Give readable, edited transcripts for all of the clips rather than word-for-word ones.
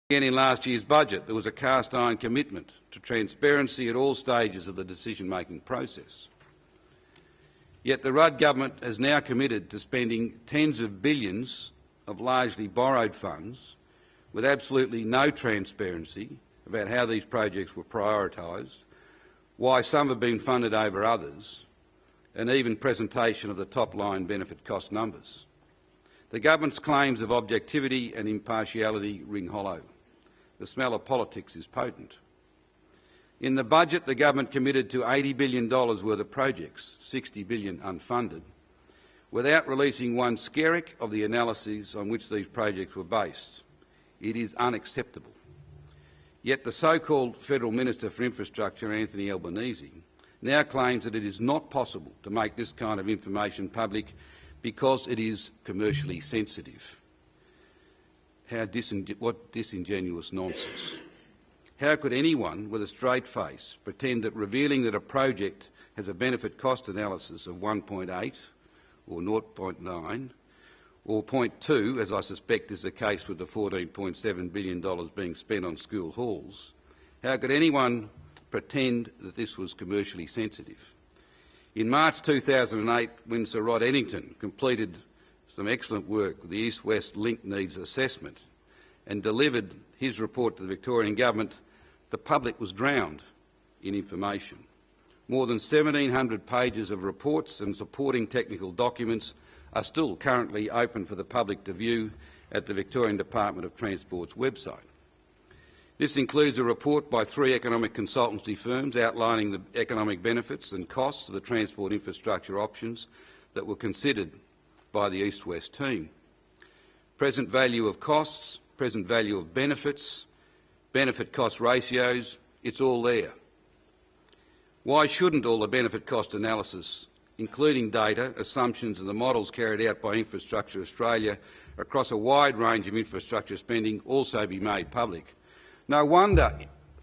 Again, in last year's budget, there was a cast-iron commitment to transparency at all stages of the decision-making process. Yet the Rudd government has now committed to spending tens of billions of largely borrowed funds with absolutely no transparency about how these projects were prioritised, why some have been funded over others, and even presentation of the top-line benefit cost numbers. The government's claims of objectivity and impartiality ring hollow. The smell of politics is potent. In the budget, the government committed to $80 billion worth of projects, $60 billion unfunded, without releasing one skerrick of the analyses on which these projects were based. It is unacceptable. Yet the so-called Federal Minister for Infrastructure, Anthony Albanese, now claims that it is not possible to make this kind of information public because it is commercially sensitive. What disingenuous nonsense. How could anyone with a straight face pretend that revealing that a project has a benefit cost analysis of 1.8 or 0.9 or 0.2, as I suspect is the case with the $14.7 billion being spent on school halls, how could anyone pretend that this was commercially sensitive? In March 2008, when Sir Rod Eddington completed some excellent work with the East-West Link Needs Assessment and delivered his report to the Victorian Government, the public was drowned in information. More than 1,700 pages of reports and supporting technical documents are still currently open for the public to view at the Victorian Department of Transport's website. This includes a report by 3 economic consultancy firms outlining the economic benefits and costs of the transport infrastructure options that were considered by the East-West team. Present value of costs, present value of benefits, benefit-cost ratios, it's all there. Why shouldn't all the benefit-cost analysis, including data, assumptions and the models carried out by Infrastructure Australia across a wide range of infrastructure spending, also be made public? No wonder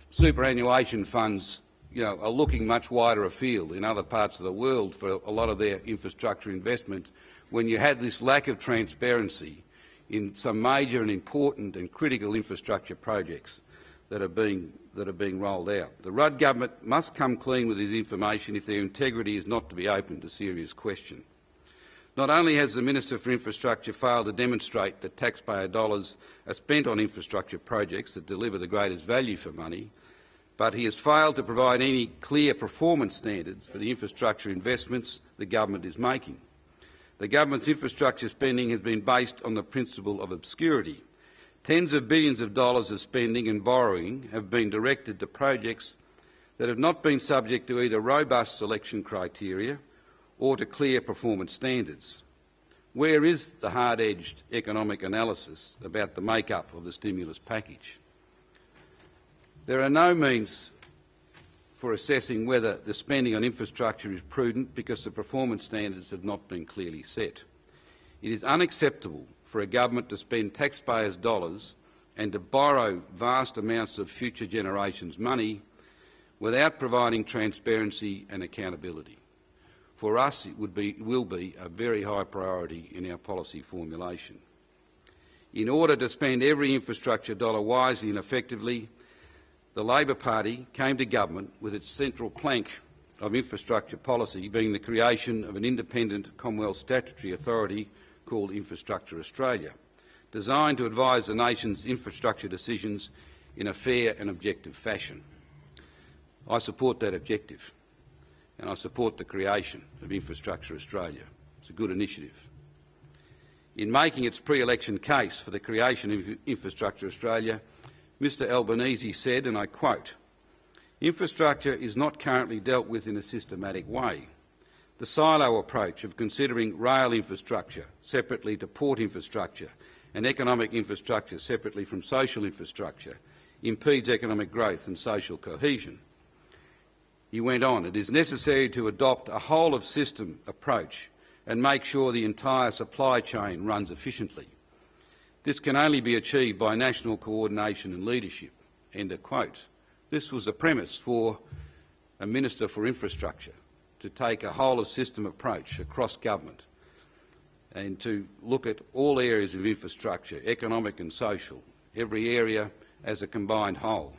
superannuation funds are looking much wider afield in other parts of the world for a lot of their infrastructure investment when you have this lack of transparency in some major and important and critical infrastructure projects that are being rolled out. The Rudd government must come clean with this information if their integrity is not to be open to serious question. Not only has the Minister for Infrastructure failed to demonstrate that taxpayer dollars are spent on infrastructure projects that deliver the greatest value for money, but he has failed to provide any clear performance standards for the infrastructure investments the government is making. The government's infrastructure spending has been based on the principle of obscurity. Tens of billions of dollars of spending and borrowing have been directed to projects that have not been subject to either robust selection criteria or to clear performance standards. Where is the hard-edged economic analysis about the make-up of the stimulus package? There are no means for assessing whether the spending on infrastructure is prudent because the performance standards have not been clearly set. It is unacceptable for a government to spend taxpayers' dollars and to borrow vast amounts of future generations' money without providing transparency and accountability. For us, it will be a very high priority in our policy formulation. In order to spend every infrastructure dollar wisely and effectively, the Labor Party came to government with its central plank of infrastructure policy being the creation of an independent Commonwealth statutory authority called Infrastructure Australia, designed to advise the nation's infrastructure decisions in a fair and objective fashion. I support that objective, and I support the creation of Infrastructure Australia. It's a good initiative. In making its pre-election case for the creation of Infrastructure Australia, Mr Albanese said, and I quote, "Infrastructure is not currently dealt with in a systematic way. The silo approach of considering rail infrastructure separately to port infrastructure and economic infrastructure separately from social infrastructure impedes economic growth and social cohesion." He went on, "It is necessary to adopt a whole-of-system approach and make sure the entire supply chain runs efficiently. This can only be achieved by national coordination and leadership." End of quote. This was the premise for a Minister for Infrastructure, to take a whole-of-system approach across government and to look at all areas of infrastructure, economic and social, every area as a combined whole.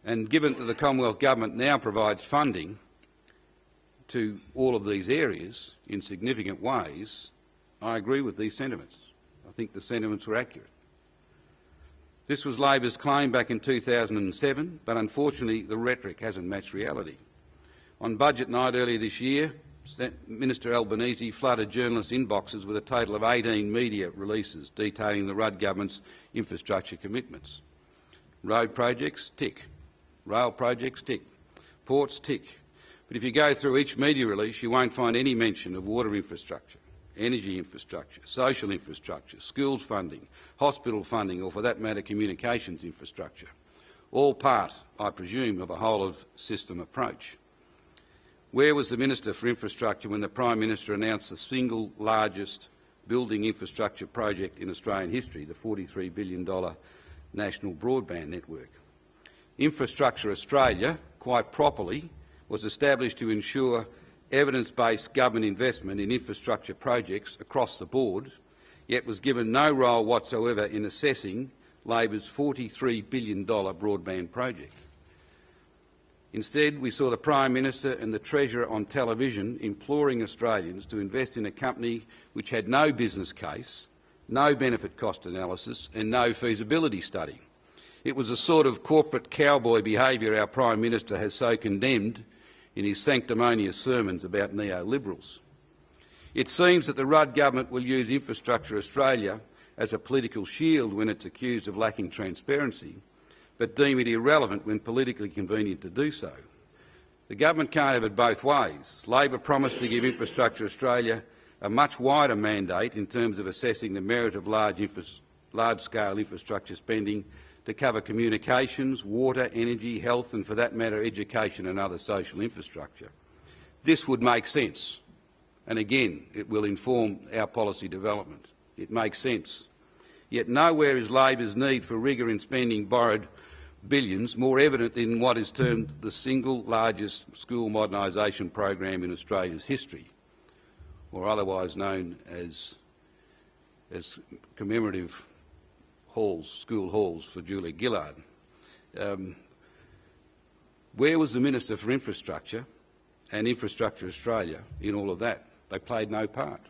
And given that the Commonwealth Government now provides funding to all of these areas in significant ways, I agree with these sentiments. I think the sentiments were accurate. This was Labor's claim back in 2007, but unfortunately the rhetoric hasn't matched reality. On budget night earlier this year, Minister Albanese flooded journalists' inboxes with a total of 18 media releases detailing the Rudd government's infrastructure commitments. Road projects, tick. Rail projects, tick. Ports, tick. But if you go through each media release, you won't find any mention of water infrastructure, energy infrastructure, social infrastructure, schools funding, hospital funding, or for that matter communications infrastructure. All part, I presume, of a whole-of-system approach. Where was the Minister for Infrastructure when the Prime Minister announced the single largest building infrastructure project in Australian history, the $43 billion national broadband network? Infrastructure Australia, quite properly, was established to ensure evidence-based government investment in infrastructure projects across the board, yet was given no role whatsoever in assessing Labor's $43 billion broadband project. Instead, we saw the Prime Minister and the Treasurer on television imploring Australians to invest in a company which had no business case, no benefit cost analysis and no feasibility study. It was a sort of corporate cowboy behaviour our Prime Minister has so condemned in his sanctimonious sermons about neoliberals. It seems that the Rudd government will use Infrastructure Australia as a political shield when it's accused of lacking transparency, but deem it irrelevant when politically convenient to do so. The government can't have it both ways. Labor promised to give Infrastructure Australia a much wider mandate in terms of assessing the merit of large-scale infrastructure spending to cover communications, water, energy, health and, for that matter, education and other social infrastructure. This would make sense, and again, it will inform our policy development. It makes sense. Yet nowhere is Labor's need for rigour in spending borrowed billions more evident in what is termed the single largest school modernisation program in Australia's history, or otherwise known as commemorative halls, school halls for Julia Gillard. Where was the Minister for Infrastructure and Infrastructure Australia in all of that? They played no part.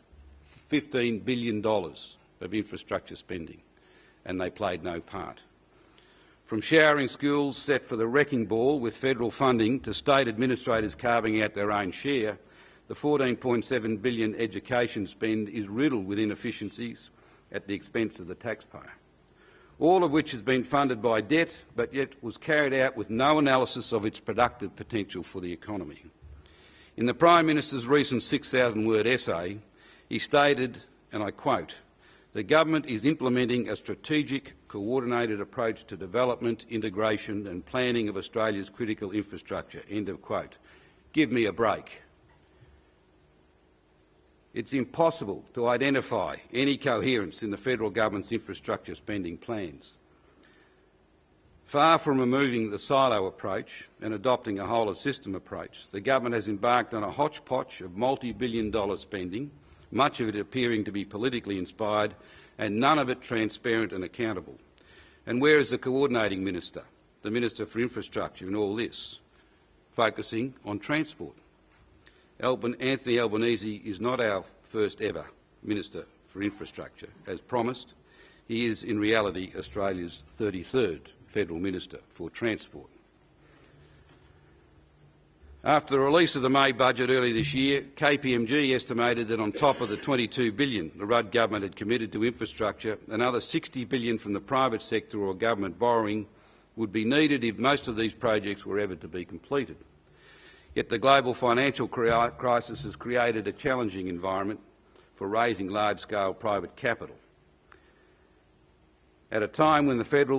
$15 billion of infrastructure spending, and they played no part. From showering schools set for the wrecking ball with federal funding to state administrators carving out their own share, the $14.7 billion education spend is riddled with inefficiencies at the expense of the taxpayer, all of which has been funded by debt but yet was carried out with no analysis of its productive potential for the economy. In the Prime Minister's recent 6,000-word essay, he stated, and I quote, "The government is implementing a strategic, coordinated approach to development, integration and planning of Australia's critical infrastructure." End of quote. Give me a break. It's impossible to identify any coherence in the federal government's infrastructure spending plans. Far from removing the silo approach and adopting a whole-of-system approach, the government has embarked on a hodgepodge of multi-billion-dollar spending, much of it appearing to be politically inspired and none of it transparent and accountable. And where is the coordinating minister, the Minister for Infrastructure, in all this? Focusing on transport. Anthony Albanese is not our first ever Minister for Infrastructure. As promised, he is in reality Australia's 33rd Federal Minister for Transport. After the release of the May budget early this year, KPMG estimated that on top of the $22 billion the Rudd government had committed to infrastructure, another $60 billion from the private sector or government borrowing would be needed if most of these projects were ever to be completed. Yet the global financial crisis has created a challenging environment for raising large-scale private capital. At a time when the federal